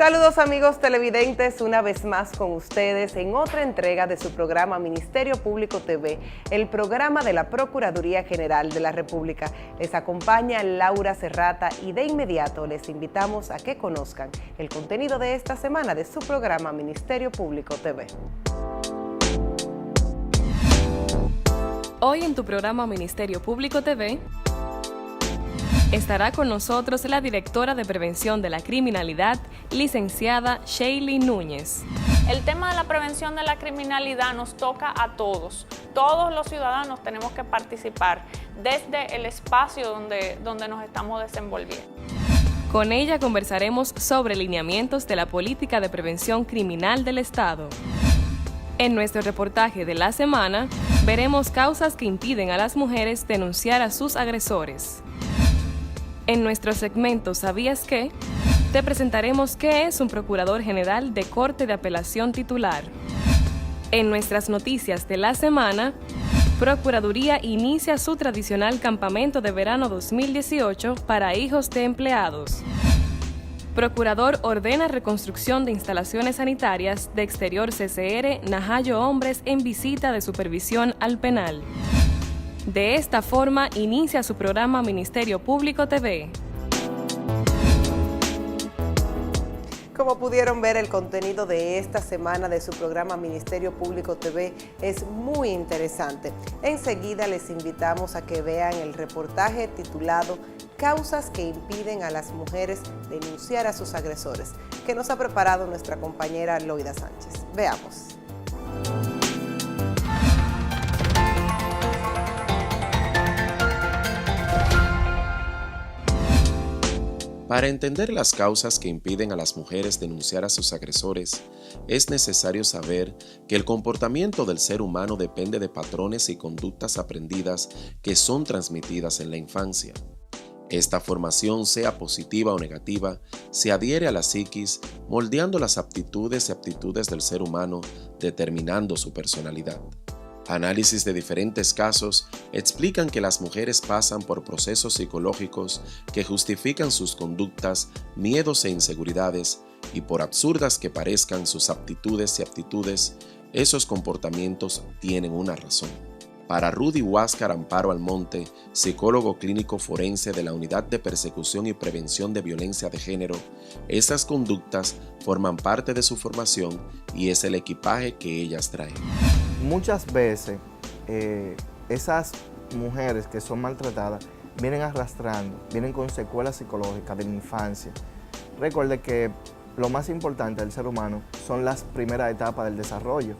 Saludos amigos televidentes, una vez más con ustedes en otra entrega de su programa Ministerio Público TV, el programa de la Procuraduría General de la República. Les acompaña Laura Serrata y de inmediato les invitamos a que conozcan el contenido de esta semana de su programa Ministerio Público TV. Hoy en tu programa Ministerio Público TV estará con nosotros la directora de Prevención de la Criminalidad, licenciada Sheily Núñez. El tema de la prevención de la criminalidad nos toca a todos. Todos los ciudadanos tenemos que participar desde el espacio donde nos estamos desenvolviendo. Con ella conversaremos sobre lineamientos de la política de prevención criminal del Estado. En nuestro reportaje de la semana, veremos causas que impiden a las mujeres denunciar a sus agresores. En nuestro segmento ¿Sabías qué?, te presentaremos qué es un Procurador General de Corte de Apelación titular. En nuestras noticias de la semana, Procuraduría inicia su tradicional campamento de verano 2018 para hijos de empleados. Procurador ordena reconstrucción de instalaciones sanitarias de Exterior CCR Najayo Hombres en visita de supervisión al penal. De esta forma inicia su programa Ministerio Público TV. Como pudieron ver, el contenido de esta semana de su programa Ministerio Público TV es muy interesante. Enseguida les invitamos a que vean el reportaje titulado Causas que impiden a las mujeres denunciar a sus agresores, que nos ha preparado nuestra compañera Loida Sánchez. Veamos. Para entender las causas que impiden a las mujeres denunciar a sus agresores, es necesario saber que el comportamiento del ser humano depende de patrones y conductas aprendidas que son transmitidas en la infancia. Esta formación, sea positiva o negativa, se adhiere a la psiquis, moldeando las aptitudes y aptitudes del ser humano, determinando su personalidad. Análisis de diferentes casos explican que las mujeres pasan por procesos psicológicos que justifican sus conductas, miedos e inseguridades, y por absurdas que parezcan sus aptitudes y aptitudes, esos comportamientos tienen una razón. Para Rudy Huáscar Amparo Almonte, psicólogo clínico forense de la Unidad de Persecución y Prevención de Violencia de Género, estas conductas forman parte de su formación y es el equipaje que ellas traen. Muchas veces esas mujeres que son maltratadas vienen arrastrando, vienen con secuelas psicológicas de la infancia. Recuerde que lo más importante del ser humano son las primeras etapas del desarrollo.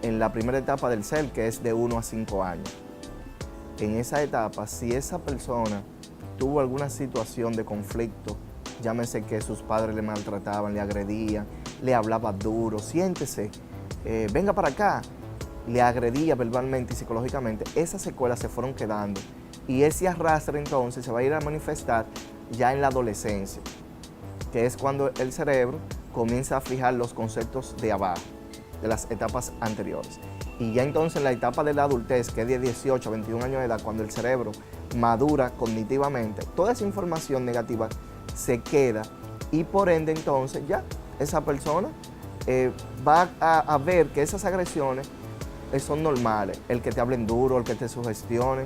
En la primera etapa del ser, que es de 1 a 5 años. En esa etapa, si esa persona tuvo alguna situación de conflicto, llámese que sus padres le maltrataban, le agredían, le hablaban duro, siéntese, venga para acá, le agredía verbalmente y psicológicamente, esas secuelas se fueron quedando y ese arrastre entonces se va a ir a manifestar ya en la adolescencia, que es cuando el cerebro comienza a fijar los conceptos de abajo, de las etapas anteriores. Y ya entonces en la etapa de la adultez, que es de 18 a 21 años de edad, cuando el cerebro madura cognitivamente, toda esa información negativa se queda y por ende entonces ya esa persona va a ver que esas agresiones son normales, el que te hablen duro, el que te sugestionen.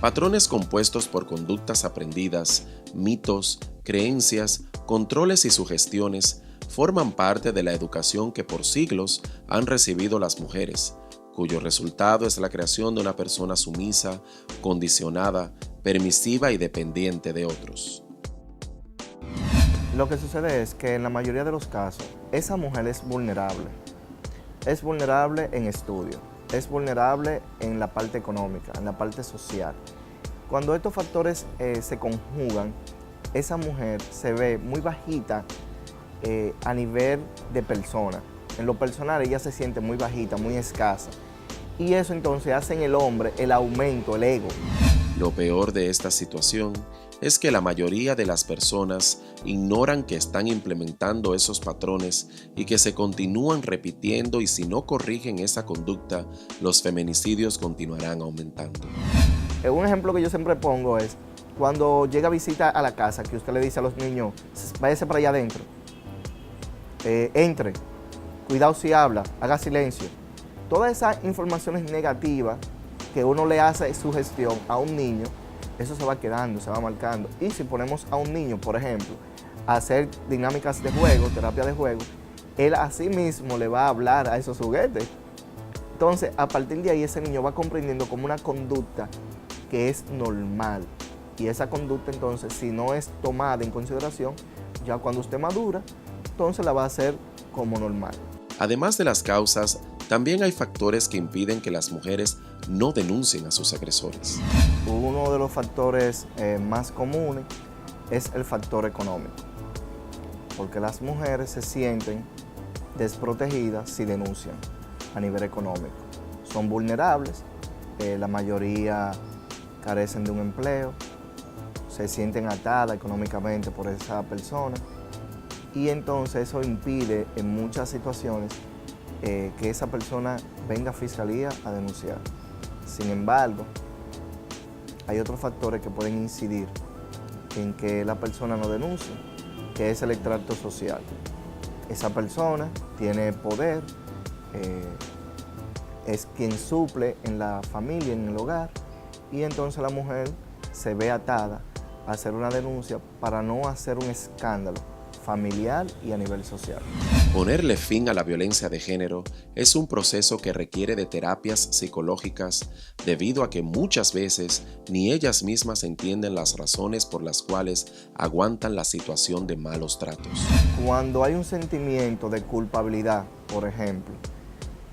Patrones compuestos por conductas aprendidas, mitos, creencias, controles y sugestiones forman parte de la educación que por siglos han recibido las mujeres, cuyo resultado es la creación de una persona sumisa, condicionada, permisiva y dependiente de otros. Lo que sucede es que en la mayoría de los casos, esa mujer es vulnerable. Es vulnerable en estudio, es vulnerable en la parte económica, en la parte social. Cuando estos factores se conjugan, esa mujer se ve muy bajita a nivel de persona. En lo personal ella se siente muy bajita, muy escasa. Y eso entonces hace en el hombre el aumento, el ego. Lo peor de esta situación es que la mayoría de las personas ignoran que están implementando esos patrones y que se continúan repitiendo, y si no corrigen esa conducta, los feminicidios continuarán aumentando. Un ejemplo que yo siempre pongo es cuando llega visita a la casa, que usted le dice a los niños, váyase para allá adentro, entre, cuidado si habla, haga silencio. Todas esas informaciones negativas que uno le hace sugestión a un niño, eso se va quedando, se va marcando. Y si ponemos a un niño, por ejemplo, a hacer dinámicas de juego, terapia de juego, él a sí mismo le va a hablar a esos juguetes. Entonces, a partir de ahí, ese niño va comprendiendo como una conducta que es normal. Y esa conducta, entonces, si no es tomada en consideración, ya cuando usted madura, entonces la va a hacer como normal. Además de las causas, también hay factores que impiden que las mujeres no denuncien a sus agresores. Uno de los factores más comunes es el factor económico, porque las mujeres se sienten desprotegidas si denuncian a nivel económico. Son vulnerables, la mayoría carecen de un empleo, se sienten atadas económicamente por esa persona y entonces eso impide en muchas situaciones que esa persona venga a fiscalía a denunciar. Sin embargo, hay otros factores que pueden incidir en que la persona no denuncie, que es el extracto social. Esa persona tiene poder, es quien suple en la familia, en el hogar, y entonces la mujer se ve atada a hacer una denuncia para no hacer un escándalo familiar y a nivel social. Ponerle fin a la violencia de género es un proceso que requiere de terapias psicológicas debido a que muchas veces ni ellas mismas entienden las razones por las cuales aguantan la situación de malos tratos. Cuando hay un sentimiento de culpabilidad, por ejemplo,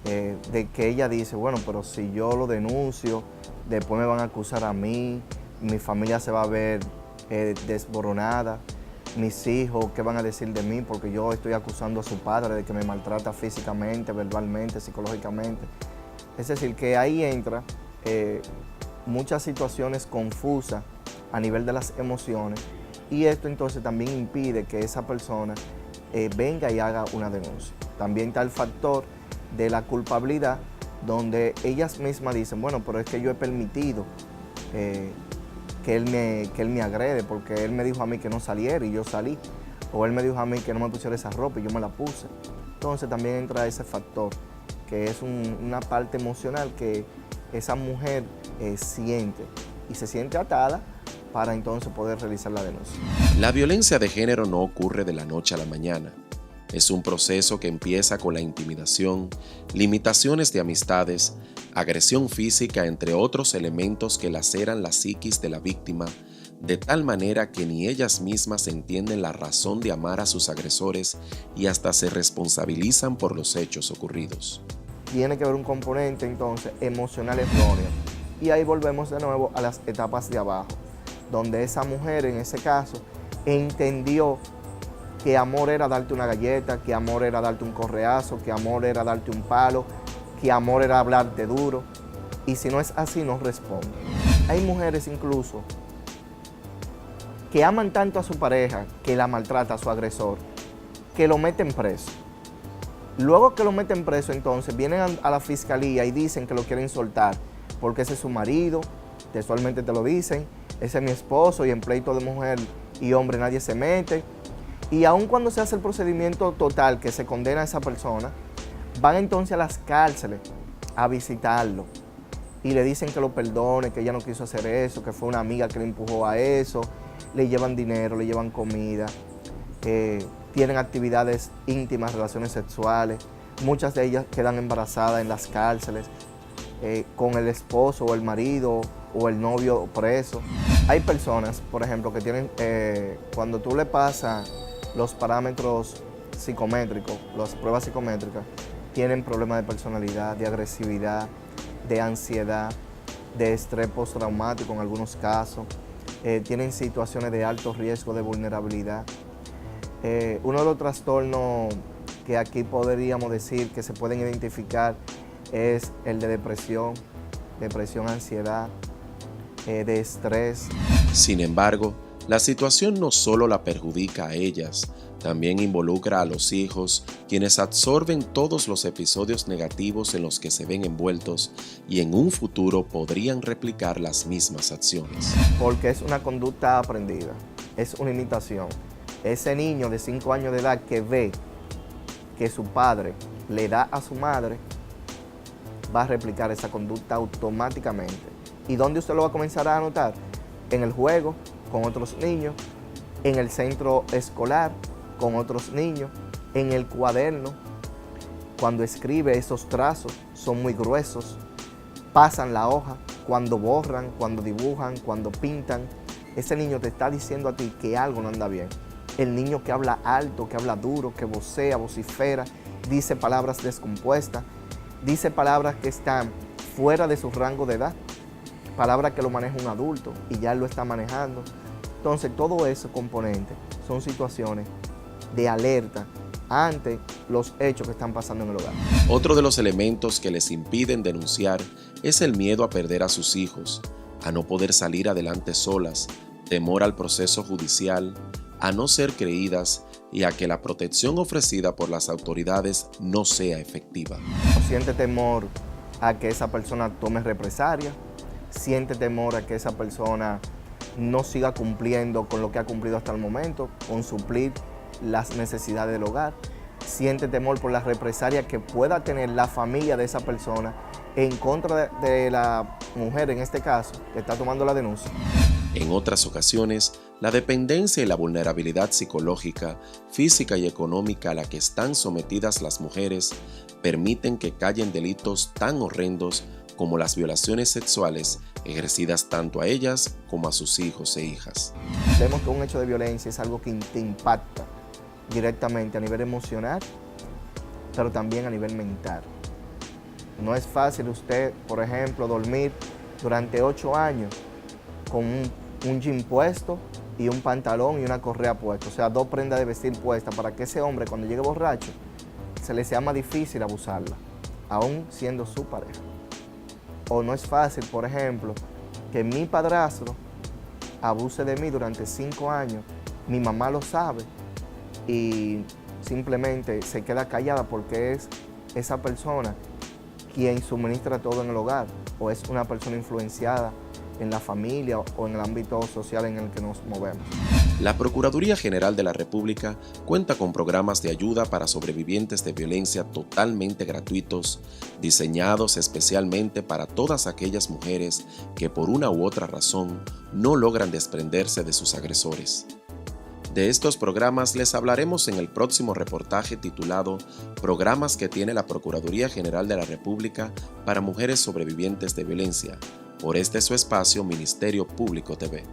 de que ella dice, bueno, pero si yo lo denuncio, después me van a acusar a mí, mi familia se va a ver desboronada, mis hijos, ¿qué van a decir de mí? Porque yo estoy acusando a su padre de que me maltrata físicamente, verbalmente, psicológicamente. Es decir, que ahí entra muchas situaciones confusas a nivel de las emociones y esto entonces también impide que esa persona venga y haga una denuncia. También está el factor de la culpabilidad, donde ellas mismas dicen, bueno, pero es que yo he permitido que él me agrede, porque él me dijo a mí que no saliera y yo salí, o él me dijo a mí que no me pusiera esa ropa y yo me la puse. Entonces también entra ese factor, que es una parte emocional que esa mujer siente y se siente atada para entonces poder realizar la denuncia. La violencia de género no ocurre de la noche a la mañana. Es un proceso que empieza con la intimidación, limitaciones de amistades, agresión física, entre otros elementos que laceran la psiquis de la víctima, de tal manera que ni ellas mismas entienden la razón de amar a sus agresores y hasta se responsabilizan por los hechos ocurridos. Tiene que haber un componente entonces emocional erróneo. Y ahí volvemos de nuevo a las etapas de abajo, donde esa mujer en ese caso entendió que amor era darte una galleta, que amor era darte un correazo, que amor era darte un palo, que amor era hablarte duro. Y si no es así, no responde. Hay mujeres incluso que aman tanto a su pareja, que la maltrata a su agresor, que lo meten preso. Luego que lo meten preso, entonces vienen a la fiscalía y dicen que lo quieren soltar, porque ese es su marido, textualmente te lo dicen, ese es mi esposo y en pleito de mujer y hombre nadie se mete. Y aun cuando se hace el procedimiento total que se condena a esa persona, van entonces a las cárceles a visitarlo y le dicen que lo perdone, que ella no quiso hacer eso, que fue una amiga que le empujó a eso, le llevan dinero, le llevan comida, tienen actividades íntimas, relaciones sexuales, muchas de ellas quedan embarazadas en las cárceles, con el esposo o el marido o el novio preso. Hay personas, por ejemplo, que tienen, cuando tú le pasas los parámetros psicométricos, las pruebas psicométricas, tienen problemas de personalidad, de agresividad, de ansiedad, de estrés postraumático en algunos casos, tienen situaciones de alto riesgo de vulnerabilidad. Uno de los trastornos que aquí podríamos decir que se pueden identificar es el de depresión, ansiedad, de estrés. Sin embargo, la situación no solo la perjudica a ellas, También involucra a los hijos, quienes absorben todos los episodios negativos en los que se ven envueltos y en un futuro podrían replicar las mismas acciones. Porque es una conducta aprendida, es una imitación. Ese niño de 5 años de edad que ve que su padre le da a su madre, va a replicar esa conducta automáticamente. ¿Y dónde usted lo va a comenzar a notar? En el juego, con otros niños, en el centro escolar, con otros niños, en el cuaderno. Cuando escribe, esos trazos son muy gruesos, pasan la hoja, cuando borran, cuando dibujan, cuando pintan. Ese niño te está diciendo a ti que algo no anda bien. El niño que habla alto, que habla duro, que vocea, vocifera, dice palabras descompuestas, dice palabras que están fuera de su rango de edad, palabras que lo maneja un adulto y ya él lo está manejando. Entonces, todo esos componentes son situaciones de alerta ante los hechos que están pasando en el hogar. Otro de los elementos que les impiden denunciar es el miedo a perder a sus hijos, a no poder salir adelante solas, temor al proceso judicial, a no ser creídas y a que la protección ofrecida por las autoridades no sea efectiva. Siente temor a que esa persona tome represalia, siente temor a que esa persona no siga cumpliendo con lo que ha cumplido hasta el momento, con suplir las necesidades del hogar, siente temor por la represalia que pueda tener la familia de esa persona en contra de la mujer, en este caso, que está tomando la denuncia. En otras ocasiones, la dependencia y la vulnerabilidad psicológica, física y económica a la que están sometidas las mujeres permiten que callen delitos tan horrendos como las violaciones sexuales ejercidas tanto a ellas como a sus hijos e hijas. Vemos que un hecho de violencia es algo que te impacta directamente a nivel emocional, pero también a nivel mental. No es fácil usted, por ejemplo, dormir durante 8 años con un jean puesto y un pantalón y una correa puesta, o sea, 2 prendas de vestir puestas para que ese hombre cuando llegue borracho se le sea más difícil abusarla, aún siendo su pareja. O no es fácil, por ejemplo, que mi padrastro abuse de mí durante 5 años, mi mamá lo sabe y simplemente se queda callada porque es esa persona quien suministra todo en el hogar o es una persona influenciada en la familia o en el ámbito social en el que nos movemos. La Procuraduría General de la República cuenta con programas de ayuda para sobrevivientes de violencia totalmente gratuitos, diseñados especialmente para todas aquellas mujeres que por una u otra razón no logran desprenderse de sus agresores. De estos programas les hablaremos en el próximo reportaje titulado Programas que tiene la Procuraduría General de la República para mujeres sobrevivientes de violencia, por este su espacio Ministerio Público TV.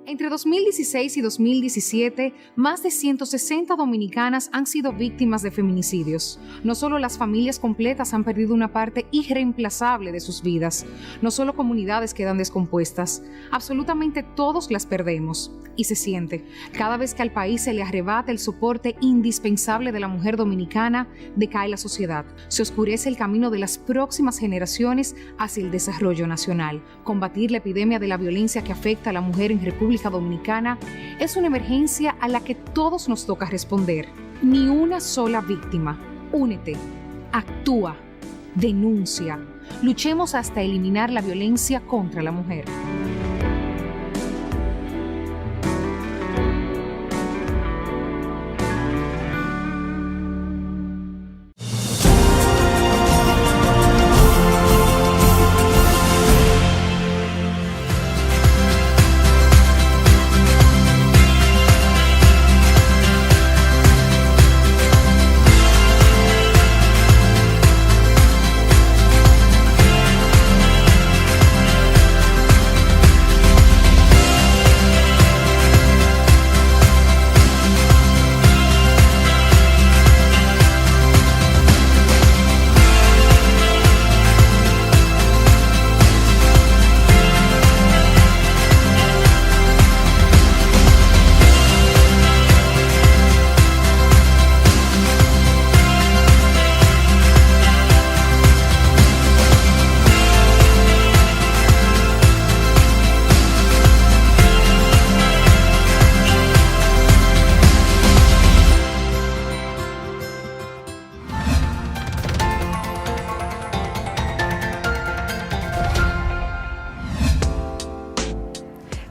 Entre 2016 y 2017, más de 160 dominicanas han sido víctimas de feminicidios. No solo las familias completas han perdido una parte irreemplazable de sus vidas, no solo comunidades quedan descompuestas, absolutamente todos las perdemos. Y se siente, cada vez que al país se le arrebata el soporte indispensable de la mujer dominicana, decae la sociedad, se oscurece el camino de las próximas generaciones hacia el desarrollo nacional. Combatir la epidemia de la violencia que afecta a la mujer en República Dominicana es una emergencia a la que todos nos toca responder. Ni una sola víctima. Únete, actúa, denuncia. Luchemos hasta eliminar la violencia contra la mujer.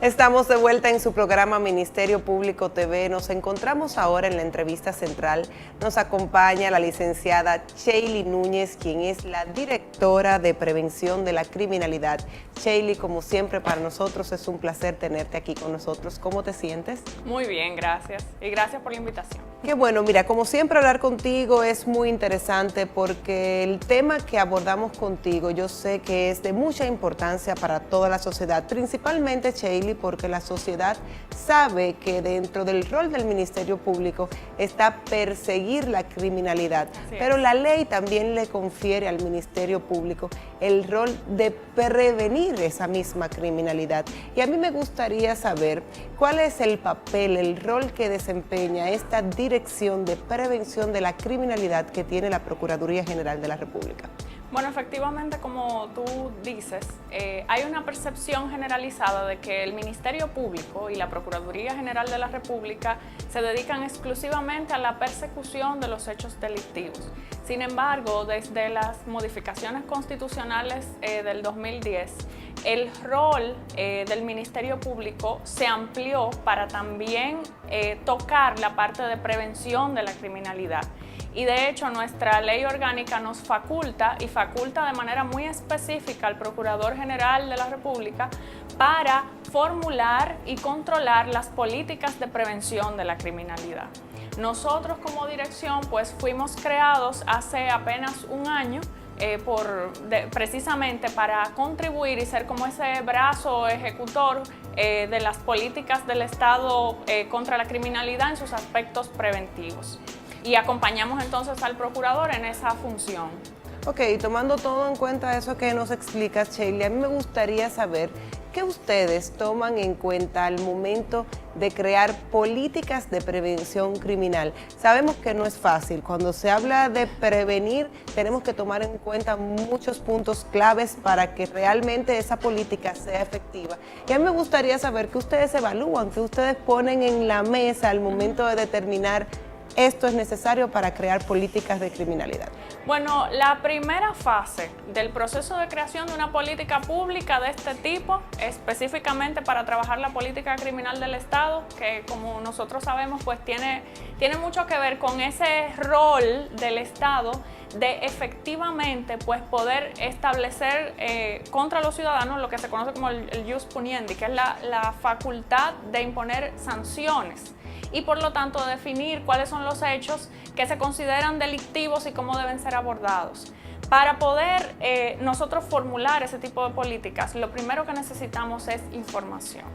Estamos de vuelta en su programa Ministerio Público TV. Nos encontramos ahora en la entrevista central. Nos acompaña la licenciada Sheili Núñez, quien es la directora de Prevención de la Criminalidad. Sheili, como siempre, para nosotros es un placer tenerte aquí con nosotros. ¿Cómo te sientes? Muy bien, gracias. Y gracias por la invitación. Qué bueno, mira, como siempre hablar contigo es muy interesante porque el tema que abordamos contigo yo sé que es de mucha importancia para toda la sociedad, principalmente, Sheili, porque la sociedad sabe que dentro del rol del Ministerio Público está perseguir la criminalidad, pero la ley también le confiere al Ministerio Público el rol de prevenir esa misma criminalidad. Y a mí me gustaría saber cuál es el papel, el rol que desempeña esta Dirección de Prevención de la Criminalidad que tiene la Procuraduría General de la República. Bueno, efectivamente, como tú dices, hay una percepción generalizada de que el Ministerio Público y la Procuraduría General de la República se dedican exclusivamente a la persecución de los hechos delictivos. Sin embargo, desde las modificaciones constitucionales del 2010, el rol del Ministerio Público se amplió para también tocar la parte de prevención de la criminalidad. Y de hecho nuestra ley orgánica nos faculta y faculta de manera muy específica al Procurador General de la República para formular y controlar las políticas de prevención de la criminalidad. Nosotros como dirección pues fuimos creados hace apenas un año precisamente para contribuir y ser como ese brazo ejecutor de las políticas del Estado contra la criminalidad en sus aspectos preventivos. Y acompañamos entonces al procurador en esa función. Ok, tomando todo en cuenta eso que nos explicas, Sheili, a mí me gustaría saber qué ustedes toman en cuenta al momento de crear políticas de prevención criminal. Sabemos que no es fácil. Cuando se habla de prevenir, tenemos que tomar en cuenta muchos puntos claves para que realmente esa política sea efectiva. Y a mí me gustaría saber qué ustedes evalúan, qué ustedes ponen en la mesa al momento de determinar esto es necesario para crear políticas de criminalidad. Bueno, la primera fase del proceso de creación de una política pública de este tipo, específicamente para trabajar la política criminal del Estado, que como nosotros sabemos, pues tiene mucho que ver con ese rol del Estado de efectivamente pues poder establecer contra los ciudadanos lo que se conoce como el jus puniendi, que es la facultad de imponer sanciones y por lo tanto definir cuáles son los hechos que se consideran delictivos y cómo deben ser abordados. Para poder nosotros formular ese tipo de políticas, lo primero que necesitamos es información.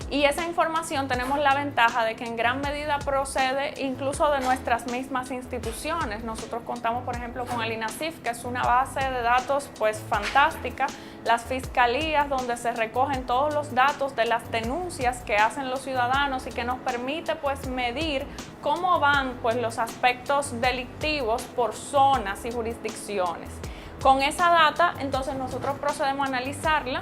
Y esa información tenemos la ventaja de que en gran medida procede incluso de nuestras mismas instituciones. Nosotros contamos, por ejemplo, con el INASIF, que es una base de datos pues fantástica, las fiscalías donde se recogen todos los datos de las denuncias que hacen los ciudadanos y que nos permite pues medir cómo van pues los aspectos delictivos por zonas y jurisdicciones. Con esa data, entonces nosotros procedemos a analizarla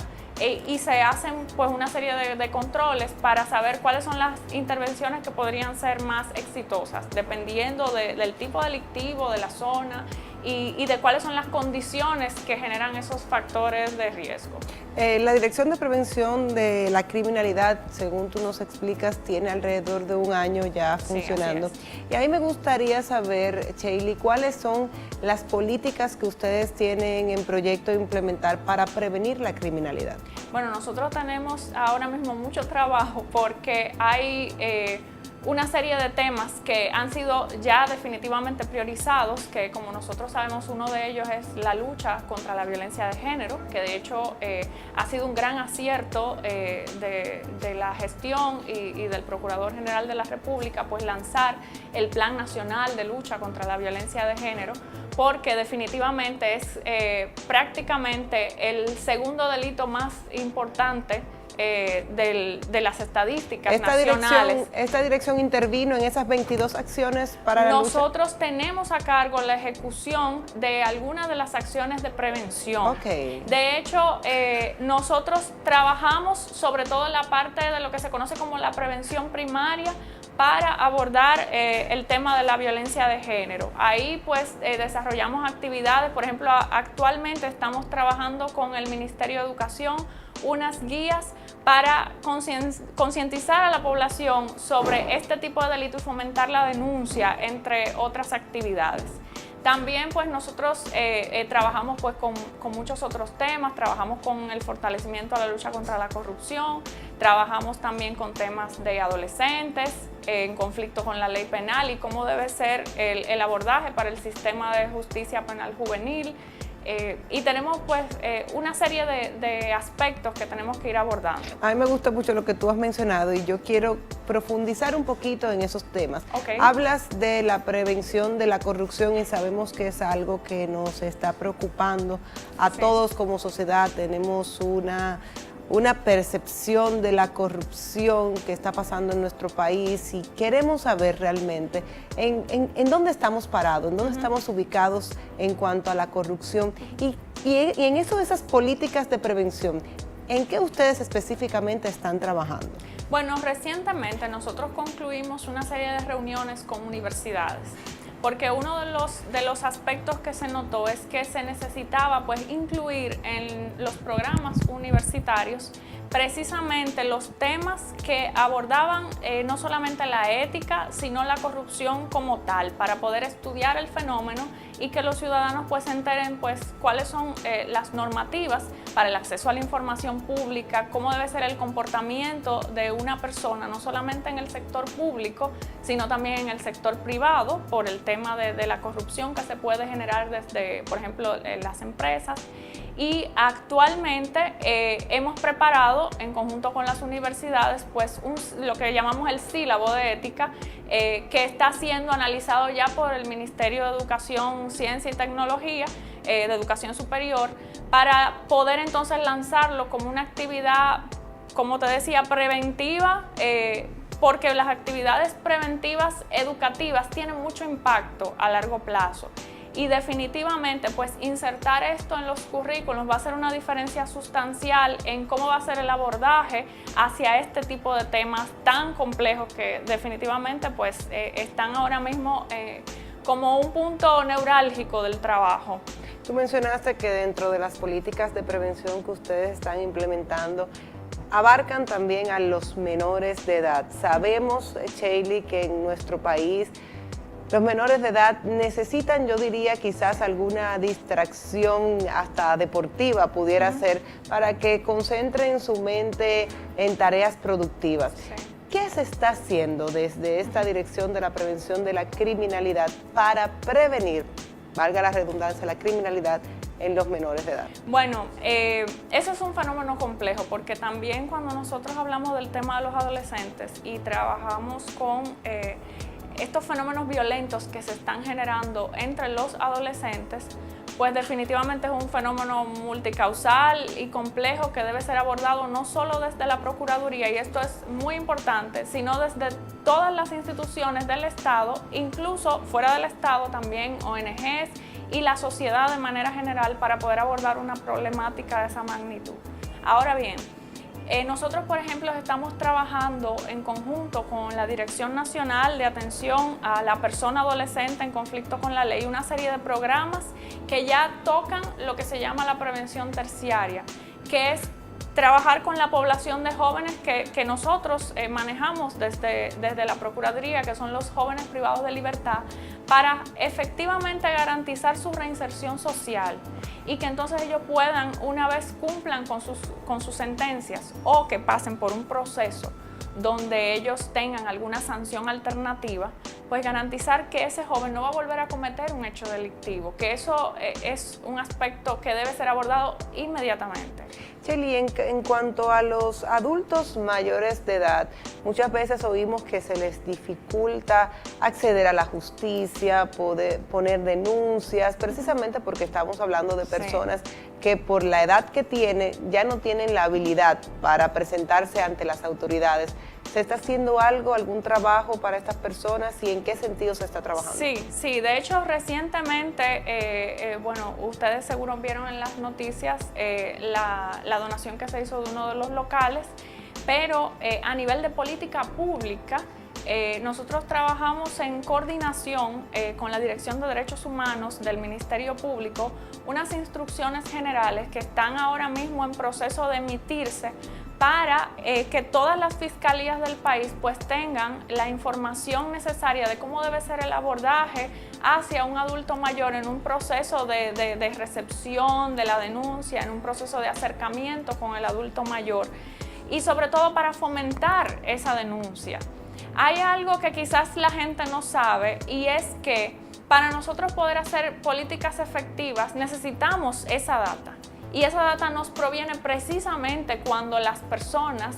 y se hacen pues una serie de controles para saber cuáles son las intervenciones que podrían ser más exitosas, dependiendo del tipo delictivo, de la zona y de cuáles son las condiciones que generan esos factores de riesgo. La Dirección de Prevención de la Criminalidad, según tú nos explicas, tiene alrededor de un año ya funcionando. Sí, así es. Y a mí me gustaría saber, Sheili, ¿cuáles son las políticas que ustedes tienen en proyecto implementar para prevenir la criminalidad? Bueno, nosotros tenemos ahora mismo mucho trabajo porque hay una serie de temas que han sido ya definitivamente priorizados, que como nosotros sabemos uno de ellos es la lucha contra la violencia de género, que de hecho ha sido un gran acierto de la gestión y del Procurador General de la República, pues lanzar el Plan Nacional de Lucha contra la Violencia de Género, porque definitivamente es prácticamente el segundo delito más importante de las estadísticas nacionales. ¿Esta dirección intervino en esas 22 acciones para la lucha? Nosotros tenemos a cargo la ejecución de algunas de las acciones de prevención. Okay. De hecho, nosotros trabajamos sobre todo en la parte de lo que se conoce como la prevención primaria para abordar el tema de la violencia de género. Ahí pues desarrollamos actividades, por ejemplo, actualmente estamos trabajando con el Ministerio de Educación unas guías para concientizar a la población sobre este tipo de delito y fomentar la denuncia, entre otras actividades. También pues nosotros trabajamos pues con muchos otros temas, trabajamos con el fortalecimiento de la lucha contra la corrupción, trabajamos también con temas de adolescentes en conflicto con la ley penal y cómo debe ser el abordaje para el sistema de justicia penal juvenil. Y tenemos pues una serie de aspectos que tenemos que ir abordando. A mí me gusta mucho lo que tú has mencionado y yo quiero profundizar un poquito en esos temas. Okay. Hablas de la prevención de la corrupción y sabemos que es algo que nos está preocupando a todos como sociedad. Tenemos una percepción de la corrupción que está pasando en nuestro país y queremos saber realmente en dónde estamos parados, en dónde estamos ubicados en cuanto a la corrupción y en eso de esas políticas de prevención, ¿en qué ustedes específicamente están trabajando? Bueno, recientemente nosotros concluimos una serie de reuniones con universidades, porque uno de los aspectos que se notó es que se necesitaba pues incluir en los programas universitarios precisamente los temas que abordaban no solamente la ética, sino la corrupción como tal, para poder estudiar el fenómeno y que los ciudadanos pues se enteren pues cuáles son las normativas para el acceso a la información pública, cómo debe ser el comportamiento de una persona, no solamente en el sector público, sino también en el sector privado, por el tema de la corrupción que se puede generar desde, por ejemplo, las empresas. Y actualmente hemos preparado en conjunto con las universidades pues lo que llamamos el sílabo de ética que está siendo analizado ya por el Ministerio de Educación, Ciencia y Tecnología, de Educación Superior, para poder entonces lanzarlo como una actividad, como te decía, preventiva, porque las actividades preventivas educativas tienen mucho impacto a largo plazo. Y definitivamente pues insertar esto en los currículos va a ser una diferencia sustancial en cómo va a ser el abordaje hacia este tipo de temas tan complejos que definitivamente pues están ahora mismo como un punto neurálgico del trabajo. Tú mencionaste que dentro de las políticas de prevención que ustedes están implementando abarcan también a los menores de edad. Sabemos, Sheili, que en nuestro país los menores de edad necesitan, yo diría, quizás alguna distracción hasta deportiva pudiera ser para que concentren su mente en tareas productivas. Sí. ¿Qué se está haciendo desde esta dirección de la prevención de la criminalidad para prevenir, valga la redundancia, la criminalidad en los menores de edad? Bueno, eso es un fenómeno complejo porque también cuando nosotros hablamos del tema de los adolescentes y trabajamos con estos fenómenos violentos que se están generando entre los adolescentes, pues definitivamente es un fenómeno multicausal y complejo que debe ser abordado no solo desde la Procuraduría, y esto es muy importante, sino desde todas las instituciones del Estado, incluso fuera del Estado también ONGs y la sociedad de manera general, para poder abordar una problemática de esa magnitud. Ahora bien, nosotros, por ejemplo, estamos trabajando en conjunto con la Dirección Nacional de Atención a la Persona Adolescente en Conflicto con la Ley, una serie de programas que ya tocan lo que se llama la prevención terciaria, que es trabajar con la población de jóvenes que nosotros manejamos desde la Procuraduría, que son los jóvenes privados de libertad, para efectivamente garantizar su reinserción social y que entonces ellos puedan, una vez cumplan con sus sentencias o que pasen por un proceso donde ellos tengan alguna sanción alternativa, pues garantizar que ese joven no va a volver a cometer un hecho delictivo, que eso es un aspecto que debe ser abordado inmediatamente. Sheili, en cuanto a los adultos mayores de edad, muchas veces oímos que se les dificulta acceder a la justicia, poner denuncias, precisamente porque estamos hablando de personas que por la edad que tienen ya no tienen la habilidad para presentarse ante las autoridades. ¿Se está haciendo algo, algún trabajo para estas personas y en qué sentido se está trabajando? Sí, de hecho recientemente, bueno, ustedes seguro vieron en las noticias la donación que se hizo de uno de los locales, pero a nivel de política pública nosotros trabajamos en coordinación con la Dirección de Derechos Humanos del Ministerio Público, unas instrucciones generales que están ahora mismo en proceso de emitirse para que todas las fiscalías del país pues tengan la información necesaria de cómo debe ser el abordaje hacia un adulto mayor en un proceso de recepción de la denuncia, en un proceso de acercamiento con el adulto mayor y sobre todo para fomentar esa denuncia. Hay algo que quizás la gente no sabe y es que para nosotros poder hacer políticas efectivas necesitamos esa data. Y esa data nos proviene precisamente cuando las personas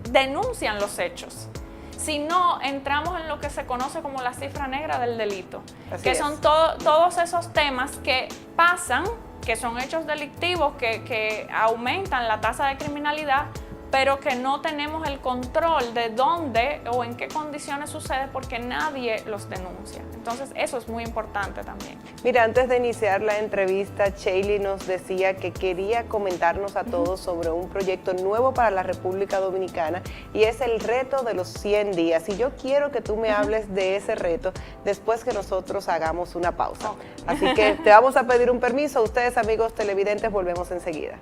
denuncian los hechos. Si no, entramos en lo que se conoce como la cifra negra del delito, que son todos esos temas que pasan, que son hechos delictivos, que aumentan la tasa de criminalidad, pero que no tenemos el control de dónde o en qué condiciones sucede porque nadie los denuncia. Entonces eso es muy importante también. Mira, antes de iniciar la entrevista, Sheili nos decía que quería comentarnos a todos sobre un proyecto nuevo para la República Dominicana y es el reto de los 100 días. Y yo quiero que tú me hables de ese reto después que nosotros hagamos una pausa. Así que te vamos a pedir un permiso. Ustedes, amigos televidentes, volvemos enseguida.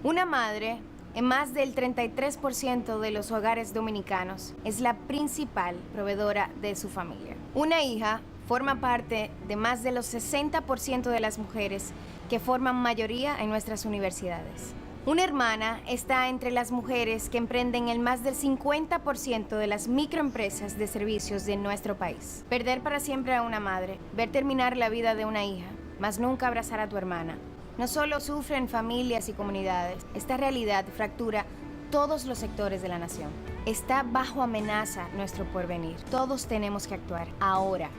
Una madre, en más del 33% de los hogares dominicanos, es la principal proveedora de su familia. Una hija forma parte de más de los 60% de las mujeres que forman mayoría en nuestras universidades. Una hermana está entre las mujeres que emprenden el más del 50% de las microempresas de servicios de nuestro país. Perder para siempre a una madre, ver terminar la vida de una hija, mas nunca abrazar a tu hermana. No solo sufren familias y comunidades, esta realidad fractura todos los sectores de la nación. Está bajo amenaza nuestro porvenir. Todos tenemos que actuar ahora.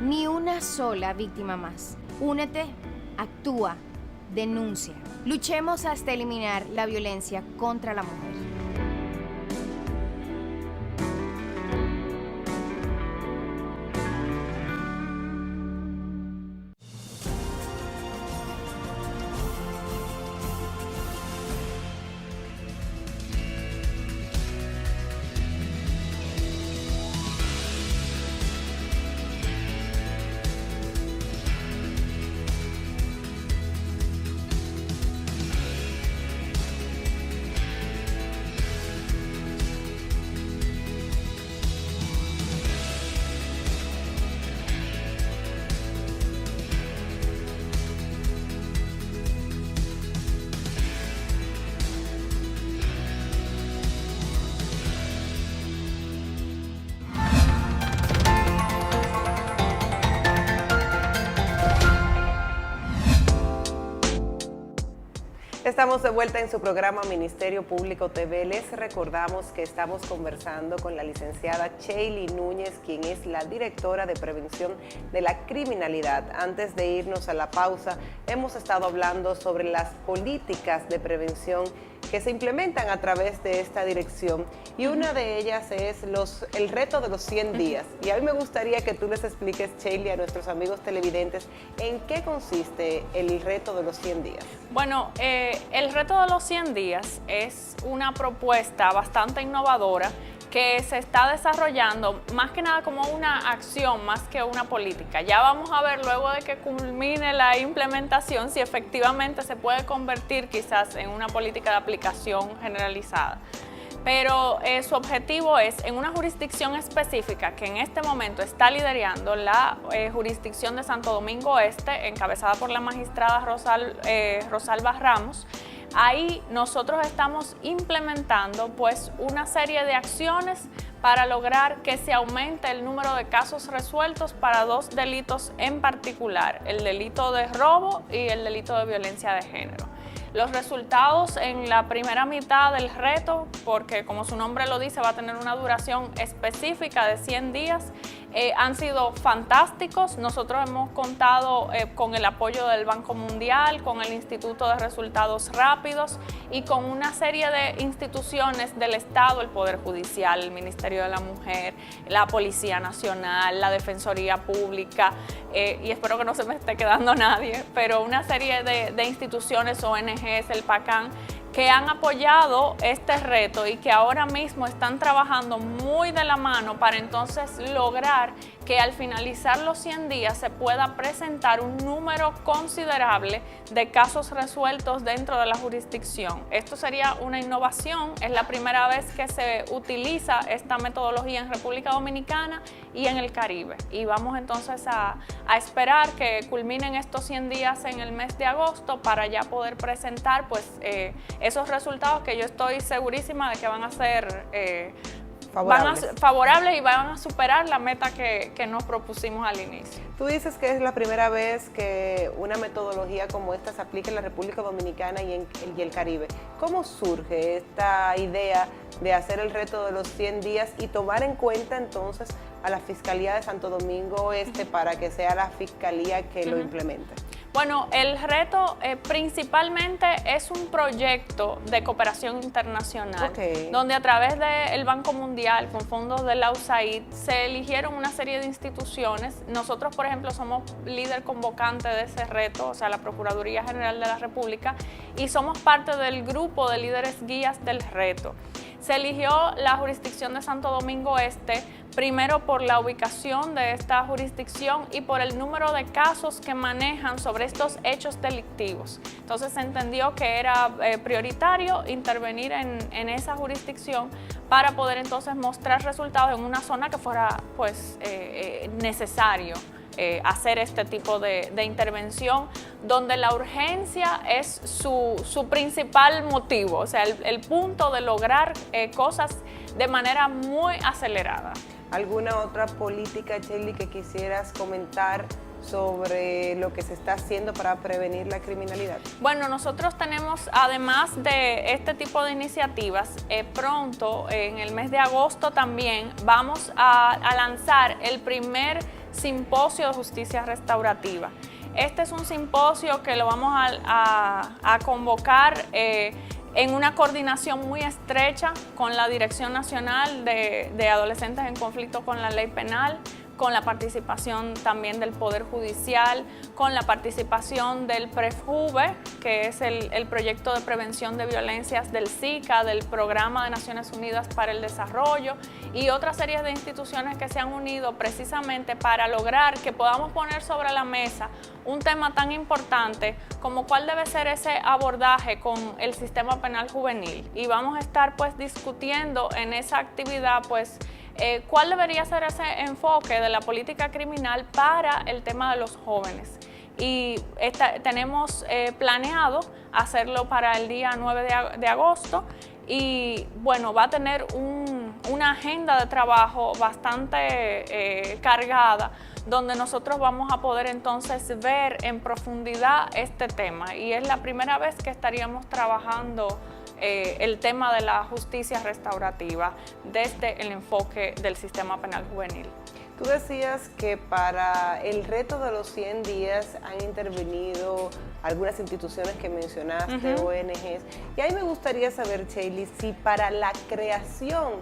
Ni una sola víctima más. Únete, actúa, denuncia. Luchemos hasta eliminar la violencia contra la mujer. Estamos de vuelta en su programa Ministerio Público TV. Les recordamos que estamos conversando con la licenciada Sheili Núñez, quien es la directora de Prevención de la Criminalidad. Antes de irnos a la pausa, hemos estado hablando sobre las políticas de prevención que se implementan a través de esta dirección y una de ellas es el reto de los 100 días. Y a mí me gustaría que tú les expliques, Sheili, a nuestros amigos televidentes, en qué consiste el reto de los 100 días. Bueno, el reto de los 100 días es una propuesta bastante innovadora que se está desarrollando más que nada como una acción, más que una política. Ya vamos a ver luego de que culmine la implementación si efectivamente se puede convertir quizás en una política de aplicación generalizada. Pero su objetivo es, en una jurisdicción específica que en este momento está liderando la jurisdicción de Santo Domingo Este, encabezada por la magistrada Rosalba Ramos. Ahí nosotros estamos implementando pues una serie de acciones para lograr que se aumente el número de casos resueltos para dos delitos en particular, el delito de robo y el delito de violencia de género. Los resultados en la primera mitad del reto, porque como su nombre lo dice, va a tener una duración específica de 100 días, han sido fantásticos. Nosotros hemos contado con el apoyo del Banco Mundial, con el Instituto de Resultados Rápidos y con una serie de instituciones del Estado, el Poder Judicial, el Ministerio de la Mujer, la Policía Nacional, la Defensoría Pública, y espero que no se me esté quedando nadie, pero una serie de instituciones, ONGs, el PACAN, que han apoyado este reto y que ahora mismo están trabajando muy de la mano para entonces lograr que al finalizar los 100 días se pueda presentar un número considerable de casos resueltos dentro de la jurisdicción. Esto sería una innovación, es la primera vez que se utiliza esta metodología en República Dominicana y en el Caribe. Y vamos entonces a esperar que culminen estos 100 días en el mes de agosto para ya poder presentar pues esos resultados que yo estoy segurísima de que van a ser favorables y van a superar la meta que nos propusimos al inicio. Tú dices que es la primera vez que una metodología como esta se aplica en la República Dominicana y el Caribe. ¿Cómo surge esta idea de hacer el reto de los 100 días y tomar en cuenta entonces a la Fiscalía de Santo Domingo Este para que sea la Fiscalía que lo implemente? Bueno, el reto principalmente es un proyecto de cooperación internacional, donde a través del Banco Mundial, con fondos de la USAID, se eligieron una serie de instituciones. Nosotros, por ejemplo, somos líder convocante de ese reto, o sea, la Procuraduría General de la República, y somos parte del grupo de líderes guías del reto. Se eligió la jurisdicción de Santo Domingo Este, primero por la ubicación de esta jurisdicción y por el número de casos que manejan sobre estos hechos delictivos. Entonces se entendió que era prioritario intervenir en esa jurisdicción para poder entonces mostrar resultados en una zona que fuera pues necesario hacer este tipo de intervención, donde la urgencia es su principal motivo, o sea, el punto de lograr cosas de manera muy acelerada. ¿Alguna otra política, Shelly, que quisieras comentar sobre lo que se está haciendo para prevenir la criminalidad? Bueno, nosotros tenemos, además de este tipo de iniciativas, pronto, en el mes de agosto también, vamos a lanzar el primer simposio de justicia restaurativa. Este es un simposio que lo vamos a convocar en una coordinación muy estrecha con la Dirección Nacional de Adolescentes en Conflicto con la Ley Penal, con la participación también del Poder Judicial, con la participación del PREJUVE, que es el proyecto de prevención de violencias del SICA, del Programa de Naciones Unidas para el Desarrollo, y otras series de instituciones que se han unido precisamente para lograr que podamos poner sobre la mesa un tema tan importante como cuál debe ser ese abordaje con el sistema penal juvenil. Y vamos a estar pues discutiendo en esa actividad pues cuál debería ser ese enfoque de la política criminal para el tema de los jóvenes. Y tenemos planeado hacerlo para el día 9 de agosto y bueno, va a tener una agenda de trabajo bastante cargada, donde nosotros vamos a poder entonces ver en profundidad este tema, y es la primera vez que estaríamos trabajando el tema de la justicia restaurativa desde el enfoque del sistema penal juvenil. Tú decías que para el reto de los 100 días han intervenido algunas instituciones que mencionaste, ONGs, y ahí me gustaría saber, Shelly, si para la creación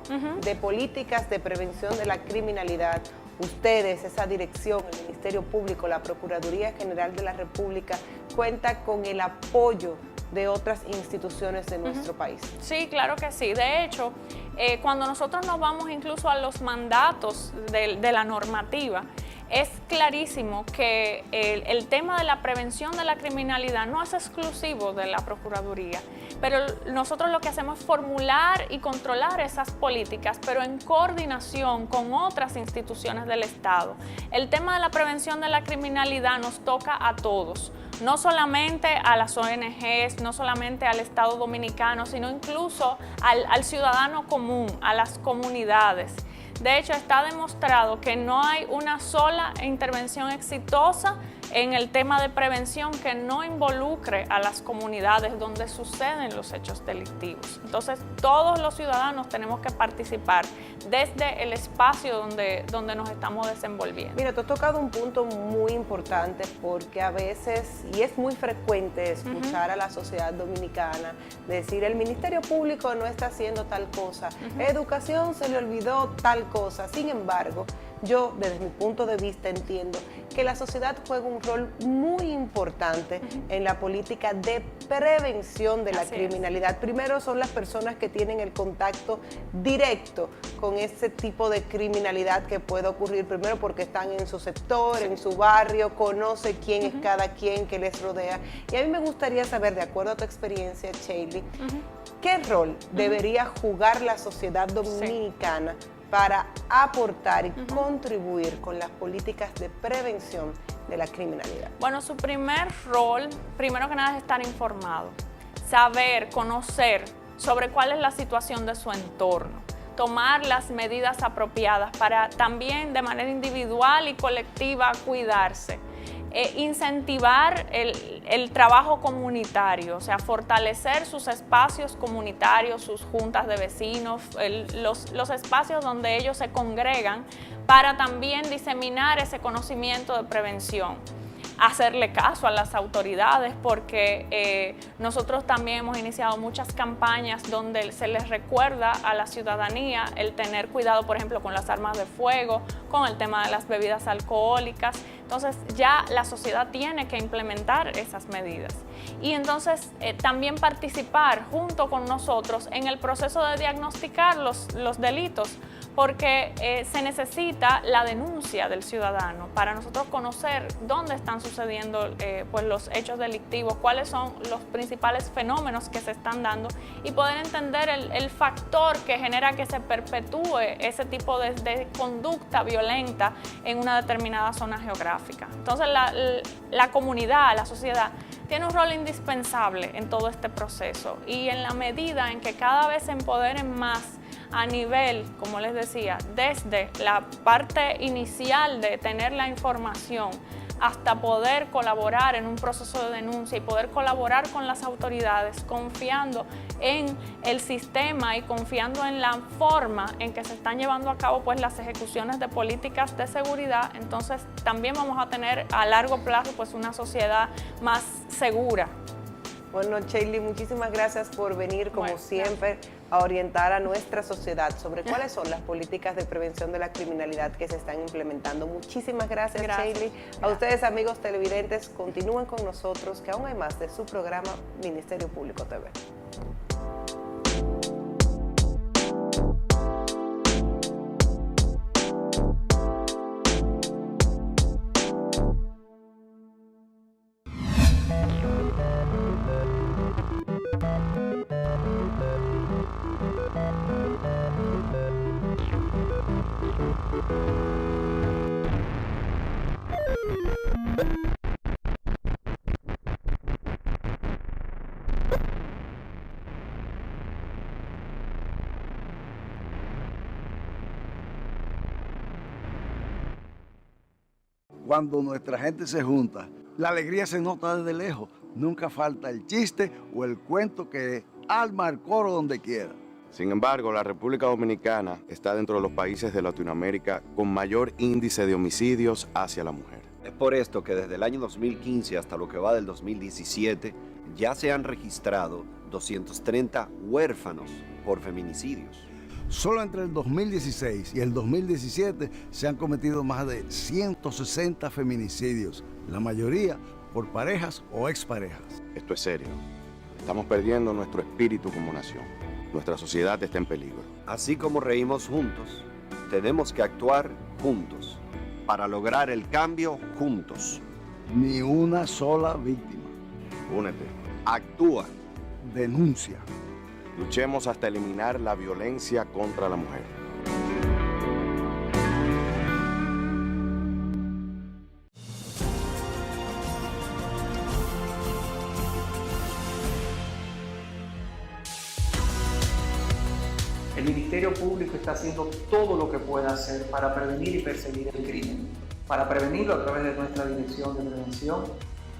de políticas de prevención de la criminalidad, ustedes, esa dirección, el Ministerio Público, la Procuraduría General de la República, cuenta con el apoyo de otras instituciones de nuestro país. Sí, claro que sí. De hecho, cuando nosotros nos vamos incluso a los mandatos de la normativa, es clarísimo que el tema de la prevención de la criminalidad no es exclusivo de la Procuraduría, pero nosotros lo que hacemos es formular y controlar esas políticas, pero en coordinación con otras instituciones del Estado. El tema de la prevención de la criminalidad nos toca a todos, no solamente a las ONGs, no solamente al Estado dominicano, sino incluso al ciudadano común, a las comunidades. De hecho, está demostrado que no hay una sola intervención exitosa en el tema de prevención que no involucre a las comunidades donde suceden los hechos delictivos. Entonces, todos los ciudadanos tenemos que participar desde el espacio donde nos estamos desenvolviendo. Mira, tú has tocado un punto muy importante porque a veces, y es muy frecuente escuchar a la sociedad dominicana decir, el Ministerio Público no está haciendo tal cosa, educación se le olvidó tal cosa. Sin embargo, yo desde mi punto de vista entiendo que la sociedad juega un rol muy importante en la política de prevención de la criminalidad. Primero son las personas que tienen el contacto directo con ese tipo de criminalidad que puede ocurrir, primero porque están en su sector, en su barrio, conoce quién es cada quien que les rodea. Y a mí me gustaría saber, de acuerdo a tu experiencia, Sheili, ¿qué rol debería jugar la sociedad dominicana para aportar y contribuir con las políticas de prevención de la criminalidad? Bueno, su primer rol, primero que nada, es estar informado, saber, conocer sobre cuál es la situación de su entorno, tomar las medidas apropiadas para también de manera individual y colectiva cuidarse. Incentivar el trabajo comunitario, o sea, fortalecer sus espacios comunitarios, sus juntas de vecinos, los espacios donde ellos se congregan para también diseminar ese conocimiento de prevención. Hacerle caso a las autoridades porque nosotros también hemos iniciado muchas campañas donde se les recuerda a la ciudadanía el tener cuidado, por ejemplo, con las armas de fuego, con el tema de las bebidas alcohólicas. Entonces ya la sociedad tiene que implementar esas medidas. Y entonces también participar junto con nosotros en el proceso de diagnosticar los delitos, porque se necesita la denuncia del ciudadano para nosotros conocer dónde están sucediendo pues los hechos delictivos, cuáles son los principales fenómenos que se están dando y poder entender el factor que genera que se perpetúe ese tipo de conducta violenta en una determinada zona geográfica. Entonces la comunidad, la sociedad, tiene un rol indispensable en todo este proceso y en la medida en que cada vez se empoderen más a nivel, como les decía, desde la parte inicial de tener la información hasta poder colaborar en un proceso de denuncia y poder colaborar con las autoridades, confiando en el sistema y confiando en la forma en que se están llevando a cabo pues las ejecuciones de políticas de seguridad. Entonces también vamos a tener a largo plazo pues una sociedad más segura. Bueno, Sheili, muchísimas gracias por venir, como siempre, a orientar a nuestra sociedad sobre cuáles son las políticas de prevención de la criminalidad que se están implementando. Muchísimas gracias, Sheili. A ustedes, amigos televidentes, continúen con nosotros, que aún hay más de su programa Ministerio Público TV. Cuando nuestra gente se junta, la alegría se nota desde lejos. Nunca falta el chiste o el cuento que arma el coro donde quiera. Sin embargo, la República Dominicana está dentro de los países de Latinoamérica con mayor índice de homicidios hacia la mujer. Es por esto que desde el año 2015 hasta lo que va del 2017 ya se han registrado 230 huérfanos por feminicidios. Solo entre el 2016 y el 2017 se han cometido más de 160 feminicidios, la mayoría por parejas o exparejas. Esto es serio. Estamos perdiendo nuestro espíritu como nación. Nuestra sociedad está en peligro. Así como reímos juntos, tenemos que actuar juntos para lograr el cambio juntos. Ni una sola víctima. Únete. Actúa. Denuncia. Luchemos hasta eliminar la violencia contra la mujer. El Ministerio Público está haciendo todo lo que pueda hacer para prevenir y perseguir el crimen. para prevenirlo a través de nuestra Dirección de Prevención,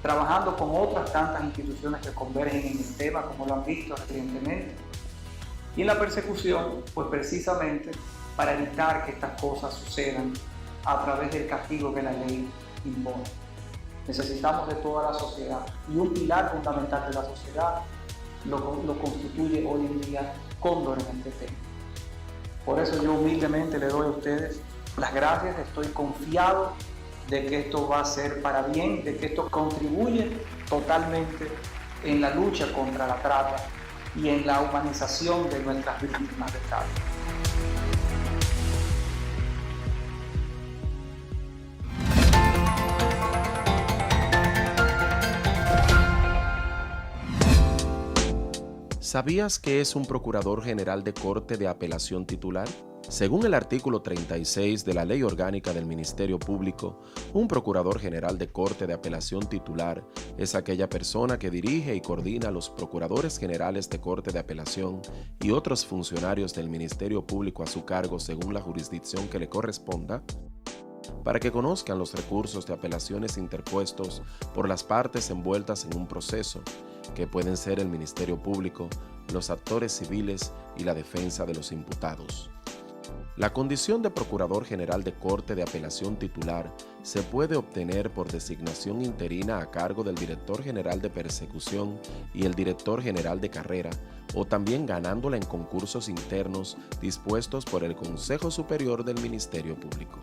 trabajando con otras tantas instituciones que convergen en el tema, como lo han visto recientemente. Y en la persecución, pues precisamente para evitar que estas cosas sucedan a través del castigo que la ley impone. Necesitamos de toda la sociedad, y un pilar fundamental de la sociedad lo constituye hoy en día Cóndor en este tema. Por eso yo humildemente le doy a ustedes las gracias, estoy confiado de que esto va a ser para bien, de que esto contribuye totalmente en la lucha contra la trata y en la humanización de nuestras víctimas de trata. ¿Sabías qué es un Procurador General de Corte de Apelación titular? Según el artículo 36 de la Ley Orgánica del Ministerio Público, un Procurador General de Corte de Apelación titular es aquella persona que dirige y coordina a los Procuradores Generales de Corte de Apelación y otros funcionarios del Ministerio Público a su cargo según la jurisdicción que le corresponda, para que conozcan los recursos de apelaciones interpuestos por las partes envueltas en un proceso, que pueden ser el Ministerio Público, los actores civiles y la defensa de los imputados. La condición de Procurador General de Corte de Apelación titular se puede obtener por designación interina a cargo del Director General de Persecución y el Director General de Carrera, o también ganándola en concursos internos dispuestos por el Consejo Superior del Ministerio Público.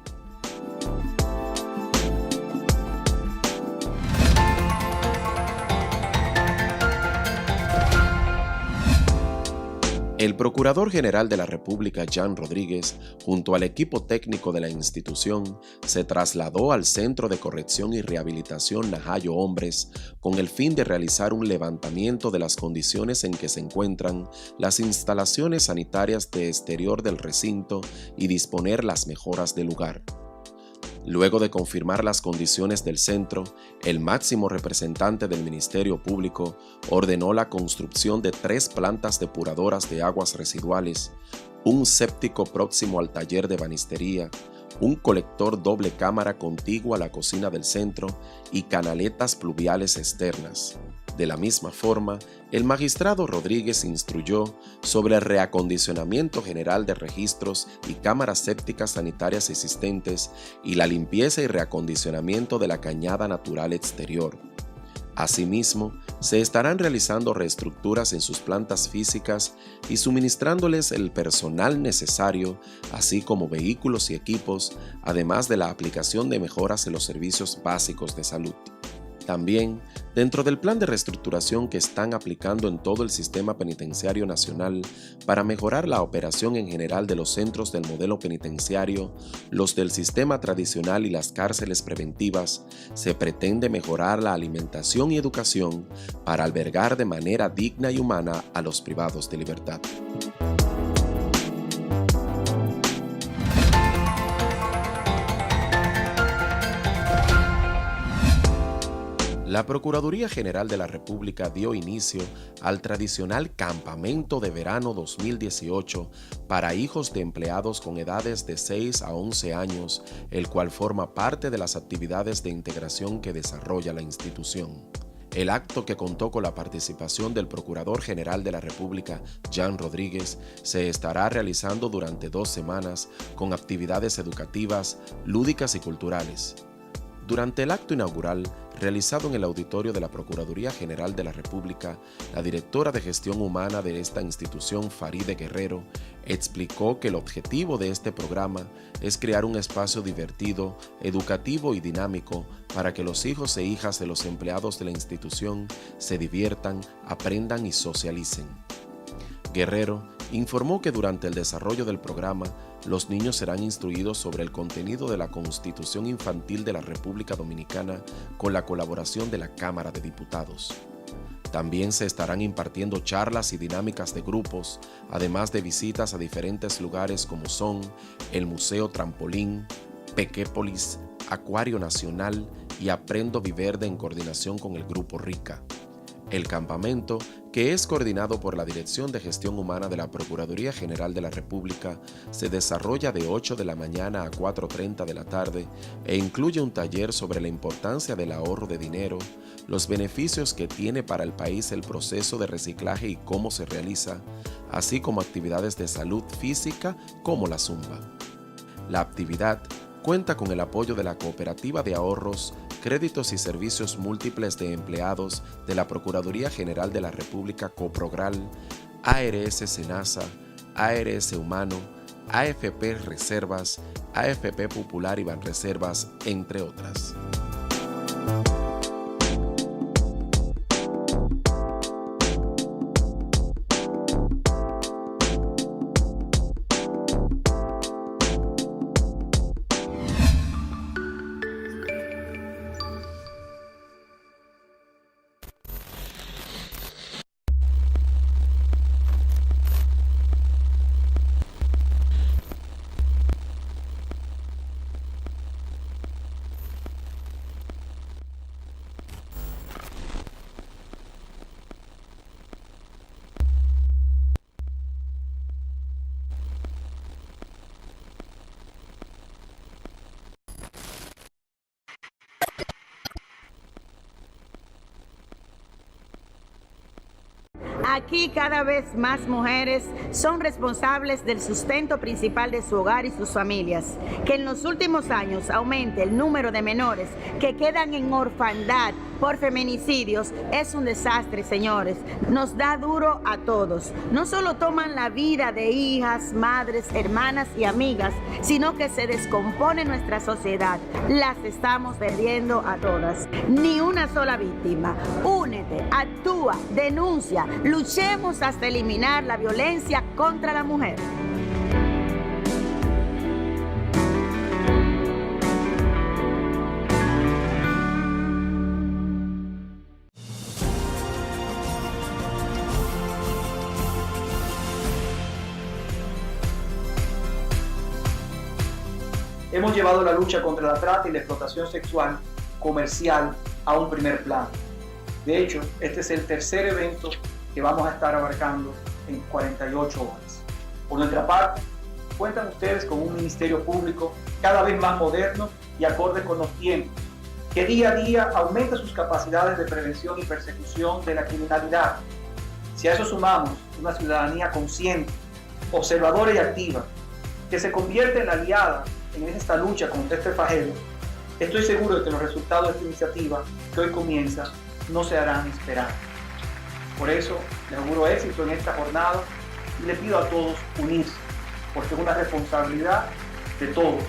El Procurador General de la República, Jan Rodríguez, junto al equipo técnico de la institución, se trasladó al Centro de Corrección y Rehabilitación Najayo Hombres con el fin de realizar un levantamiento de las condiciones en que se encuentran las instalaciones sanitarias de exterior del recinto y disponer las mejoras del lugar. Luego de confirmar las condiciones del centro, el máximo representante del Ministerio Público ordenó la construcción de 3 plantas depuradoras de aguas residuales, un séptico próximo al taller de banistería, un colector doble cámara contiguo a la cocina del centro y canaletas pluviales externas. De la misma forma, el magistrado Rodríguez instruyó sobre el reacondicionamiento general de registros y cámaras sépticas sanitarias existentes y la limpieza y reacondicionamiento de la cañada natural exterior. Asimismo, se estarán realizando reestructuras en sus plantas físicas y suministrándoles el personal necesario, así como vehículos y equipos, además de la aplicación de mejoras en los servicios básicos de salud. También, dentro del plan de reestructuración que están aplicando en todo el sistema penitenciario nacional para mejorar la operación en general de los centros del modelo penitenciario, los del sistema tradicional y las cárceles preventivas, se pretende mejorar la alimentación y educación para albergar de manera digna y humana a los privados de libertad. La Procuraduría General de la República dio inicio al tradicional Campamento de Verano 2018 para hijos de empleados con edades de 6 a 11 años, el cual forma parte de las actividades de integración que desarrolla la institución. El acto, que contó con la participación del Procurador General de la República, Jan Rodríguez, se estará realizando durante 2 semanas con actividades educativas, lúdicas y culturales. Durante el acto inaugural, realizado en el auditorio de la Procuraduría General de la República, la directora de Gestión Humana de esta institución, Faride Guerrero, explicó que el objetivo de este programa es crear un espacio divertido, educativo y dinámico para que los hijos e hijas de los empleados de la institución se diviertan, aprendan y socialicen. Guerrero informó que durante el desarrollo del programa, los niños serán instruidos sobre el contenido de la Constitución Infantil de la República Dominicana con la colaboración de la Cámara de Diputados. También se estarán impartiendo charlas y dinámicas de grupos, además de visitas a diferentes lugares como son el Museo Trampolín, Pequépolis, Acuario Nacional y Aprendo Viverde en coordinación con el Grupo RICA. El campamento, que es coordinado por la Dirección de Gestión Humana de la Procuraduría General de la República, se desarrolla de 8 de la mañana a 4:30 de la tarde e incluye un taller sobre la importancia del ahorro de dinero, los beneficios que tiene para el país el proceso de reciclaje y cómo se realiza, así como actividades de salud física como la zumba. La actividad cuenta con el apoyo de la Cooperativa de Ahorros, Créditos y Servicios Múltiples de Empleados de la Procuraduría General de la República Coprogral, ARS Senasa, ARS Humano, AFP Reservas, AFP Popular y Banreservas, entre otras. Aquí cada vez más mujeres son responsables del sustento principal de su hogar y sus familias. Que en los últimos años aumente el número de menores que quedan en orfandad por feminicidios es un desastre, señores. Nos da duro a todos. No solo toman la vida de hijas, madres, hermanas y amigas, sino que se descompone nuestra sociedad. Las estamos perdiendo a todas. Ni una sola víctima. Únete, actúa, denuncia. Luchemos hasta eliminar la violencia contra la mujer. Hemos llevado la lucha contra la trata y la explotación sexual comercial a un primer plano. De hecho, este es el tercer evento que vamos a estar abarcando en 48 horas. Por nuestra parte, cuentan ustedes con un ministerio público cada vez más moderno y acorde con los tiempos, que día a día aumenta sus capacidades de prevención y persecución de la criminalidad. Si a eso sumamos una ciudadanía consciente, observadora y activa, que se convierte en la aliada en esta lucha contra este flagelo, estoy seguro de que los resultados de esta iniciativa que hoy comienza no se harán esperar. Por eso les auguro éxito en esta jornada y le pido a todos unirse, porque es una responsabilidad de todos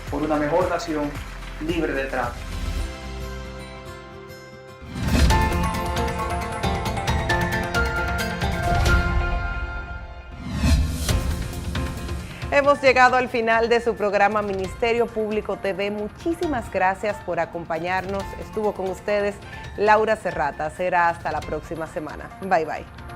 por una mejor nación libre de trata. Hemos llegado al final de su programa Ministerio Público TV. Muchísimas gracias por acompañarnos. Estuvo con ustedes Laura Serrata. Será hasta la próxima semana. Bye bye.